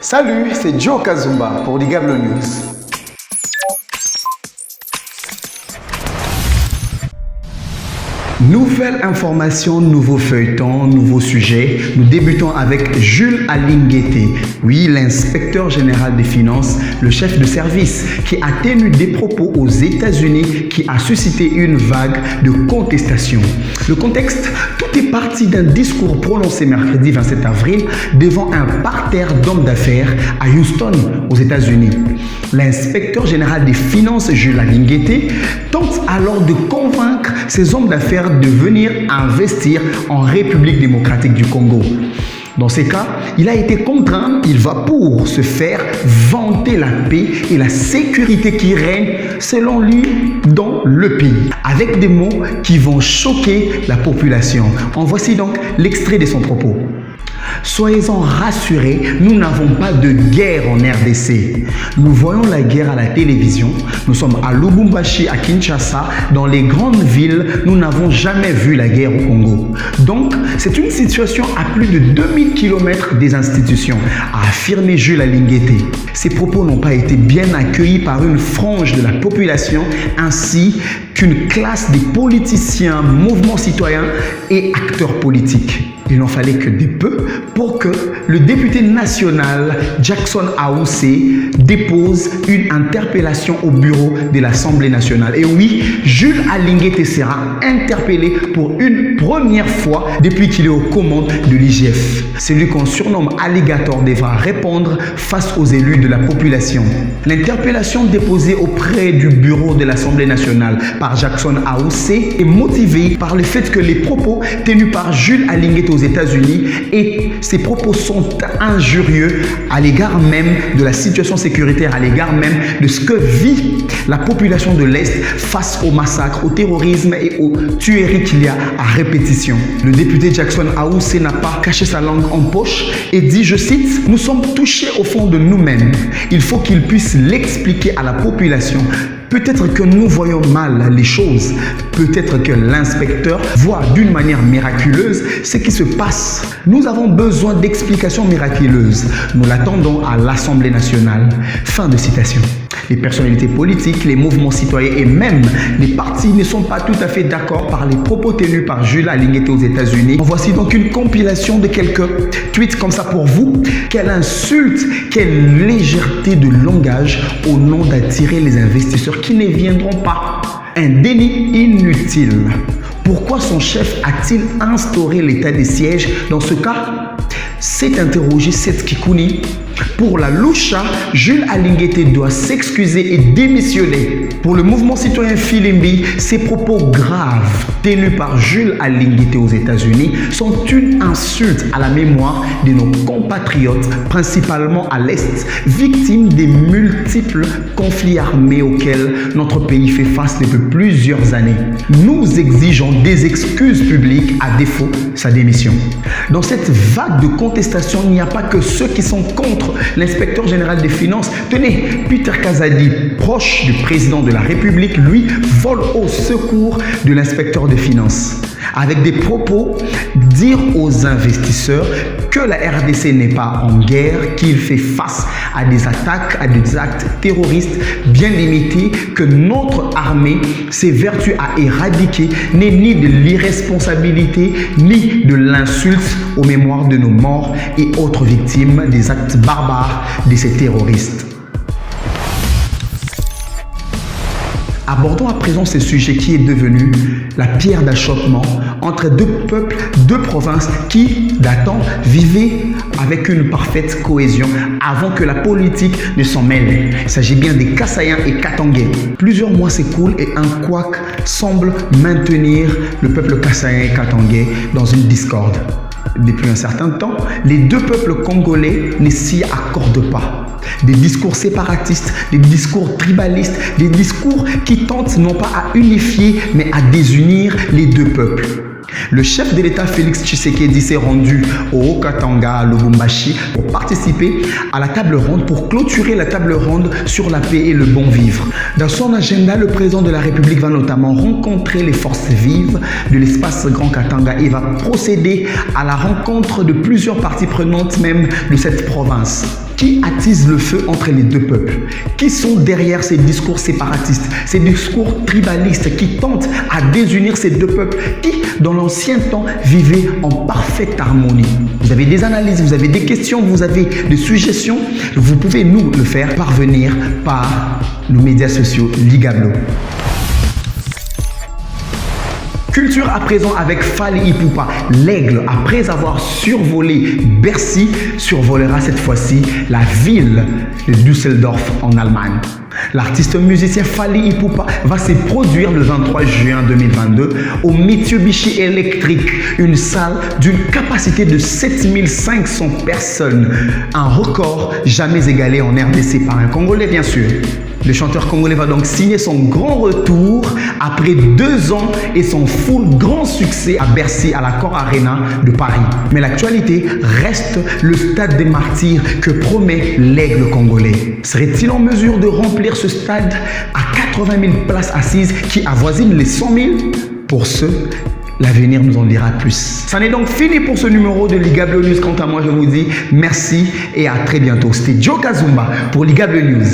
Salut, c'est Joe Kazumba pour Digable News. Nouvelle information, nouveau feuilleton, nouveau sujet. Nous débutons avec Jules Alinguete. Oui, l'inspecteur général des finances, le chef de service, qui a tenu des propos aux États-Unis qui a suscité une vague de contestation. Le contexte, tout est parti d'un discours prononcé mercredi 27 avril devant un parterre d'hommes d'affaires à Houston, aux États-Unis. L'inspecteur général des finances, Jules Alinguete, tente alors de convaincre ces hommes d'affaires de venir investir en République démocratique du Congo. Dans ces cas, il a été contraint, il va pour se faire vanter la paix et la sécurité qui règne, selon lui, dans le pays. Avec des mots qui vont choquer la population. En voici donc l'extrait de son propos. Soyez-en rassurés, nous n'avons pas de guerre en RDC. Nous voyons la guerre à la télévision. Nous sommes à Lubumbashi, à Kinshasa. Dans les grandes villes, nous n'avons jamais vu la guerre au Congo. Donc, c'est une situation à plus de 2000 km des institutions, a affirmé Jules Alinguete. Ces propos n'ont pas été bien accueillis par une frange de la population ainsi qu'une classe des politiciens, mouvements citoyens et acteurs politiques. Il n'en fallait que des peu pour que le député national Jackson Ahoussé dépose une interpellation au bureau de l'Assemblée nationale. Et oui, Jules Alinguete sera interpellé pour une première fois depuis qu'il est aux commandes de l'IGF. Celui qu'on surnomme Alligator devra répondre face aux élus de la population. L'interpellation déposée auprès du bureau de l'Assemblée nationale par Jackson Ahoussé est motivée par le fait que les propos tenus par Jules Alinguete aux États-Unis et ces propos sont injurieux à l'égard même de la situation sécuritaire, à l'égard même de ce que vit la population de l'Est face au massacre, au terrorisme et aux tueries qu'il y a à répétition. Le député Jackson Ahoussé n'a pas caché sa langue en poche et dit, je cite, « Nous sommes touchés au fond de nous-mêmes. Il faut qu'il puisse l'expliquer à la population. Peut-être que nous voyons mal les choses. Peut-être que l'inspecteur voit d'une manière miraculeuse ce qui se passe. Nous avons besoin d'explications miraculeuses. Nous l'attendons à l'Assemblée nationale. » Fin de citation. Les personnalités politiques, les mouvements citoyens et même les partis ne sont pas tout à fait d'accord par les propos tenus par Jules Alinguete aux États-Unis. Voici donc une compilation de quelques tweets comme ça pour vous. Quelle insulte, quelle légèreté de langage au nom d'attirer les investisseurs qui ne viendront pas. Un déni inutile. Pourquoi son chef a-t-il instauré l'état de siège dans ce cas? S'est interrogé Seth Kikuni. Pour la Loucha, Jules Alinguete doit s'excuser et démissionner. Pour le mouvement citoyen Filimbi, ces propos graves tenus par Jules Alinguete aux États-Unis sont une insulte à la mémoire de nos compatriotes, principalement à l'Est, victimes des multiples conflits armés auxquels notre pays fait face depuis plusieurs années. Nous exigeons des excuses publiques, à défaut sa démission. Dans cette vague de contestation, il n'y a pas que ceux qui sont contre l'inspecteur général des finances. Tenez, Peter Kazadi, proche du président de la République, lui, vole au secours de l'inspecteur des finances. Avec des propos, dire aux investisseurs que la RDC n'est pas en guerre, qu'il fait face à des attaques, à des actes terroristes bien limités, que notre armée s'évertue à éradiquer, n'est ni de l'irresponsabilité, ni de l'insulte aux mémoires de nos morts et autres victimes des actes barbares de ces terroristes. Abordons à présent ce sujet qui est devenu la pierre d'achoppement entre deux peuples, deux provinces qui, datant, vivaient avec une parfaite cohésion avant que la politique ne s'en mêle. Il s'agit bien des Kasaïens et Katangais. Plusieurs mois s'écoulent et un couac semble maintenir le peuple Kasaïen et Katangais dans une discorde. Depuis un certain temps, les deux peuples congolais ne s'y accordent pas. Des discours séparatistes, des discours tribalistes, des discours qui tentent non pas à unifier mais à désunir les deux peuples. Le chef de l'État Félix Tshisekedi s'est rendu au Haut-Katanga à Lubumbashi pour participer à la table ronde, pour clôturer la table ronde sur la paix et le bon vivre. Dans son agenda, le président de la République va notamment rencontrer les forces vives de l'espace Grand Katanga et va procéder à la rencontre de plusieurs parties prenantes même de cette province. Qui attise le feu entre les deux peuples? Qui sont derrière ces discours séparatistes, ces discours tribalistes qui tentent à désunir ces deux peuples qui, dans l'ancien temps, vivaient en parfaite harmonie? Vous avez des analyses, vous avez des questions, vous avez des suggestions. Vous pouvez nous le faire parvenir par nos médias sociaux Ligablo. Culture à présent avec Fally Ipupa. L'aigle, après avoir survolé Bercy, survolera cette fois-ci la ville de Düsseldorf en Allemagne. L'artiste musicien Fally Ipupa va se produire le 23 juin 2022 au Mitsubishi Electric, une salle d'une capacité de 7500 personnes, un record jamais égalé en RDC par un Congolais bien sûr. Le chanteur congolais va donc signer son grand retour après 2 ans et son full grand succès à Bercy à l'Accor Arena de Paris. Mais l'actualité reste le stade des martyrs que promet l'aigle congolais. Serait-il en mesure de remplir ce stade à 80 000 places assises qui avoisinent les 100 000? Pour ce, l'avenir nous en dira plus. Ça n'est donc fini pour ce numéro de Ligablo News. Quant à moi, je vous dis merci et à très bientôt. C'était Joe Kazumba pour Ligablo News.